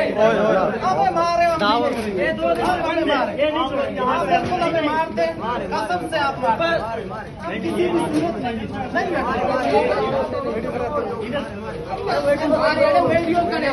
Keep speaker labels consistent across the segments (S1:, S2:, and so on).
S1: अबे मारे ये दो दिन पहले मारे ये नहीं बिल्कुल हमें मारते कसम से आप मारते नहीं वीडियो करे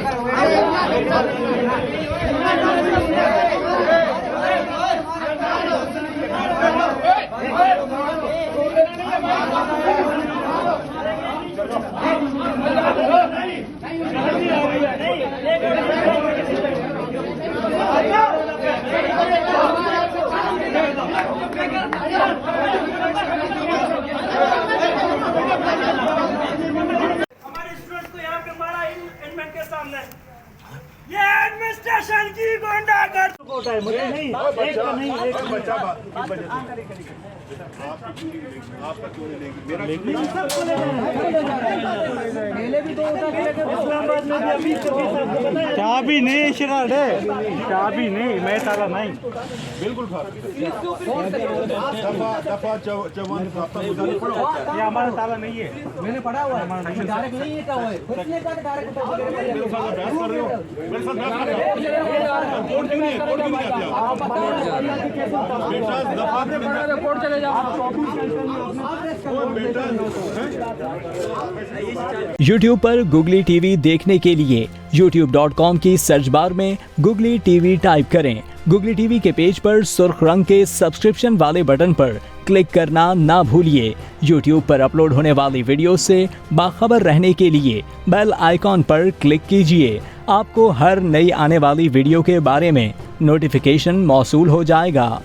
S2: हमारे स्टूडेंट्स को यहाँ पे मारा एडमिन के सामने। ये एडमिनिस्ट्रेशन की गुंडागर्दी होता है। मुझे नहीं एक नहीं एक बच्चा आपका क्यों लेगी मेरा इस्लामाबाद में भी अभी चाबी नहीं शरारत है चाबी नहीं मैं ताला नहीं बिल्कुल दफा 54 पढ़ो ये हमारा ताला नहीं है मैंने पढ़ा हुआ है डायरेक्ट नहीं है क्या हुआ है खुद ने कहा डायरेक्ट बहस कर रहे हो मेरे साथ बहस कर रहे हो कोर्ट क्यों नहीं कोर्ट क्यों नहीं आते बेटा दफा कोर्ट चले जाओ
S3: YouTube पर गुगली टीवी देखने के लिए youtube.com की सर्च बार में गुगली टीवी टाइप करें। गुगली टीवी के पेज पर सुर्ख रंग के सब्सक्रिप्शन वाले बटन पर क्लिक करना ना भूलिए। YouTube पर अपलोड होने वाली वीडियो से बाखबर रहने के लिए बेल आइकॉन पर क्लिक कीजिए। आपको हर नई आने वाली वीडियो के बारे में नोटिफिकेशन मौसूल हो जाएगा।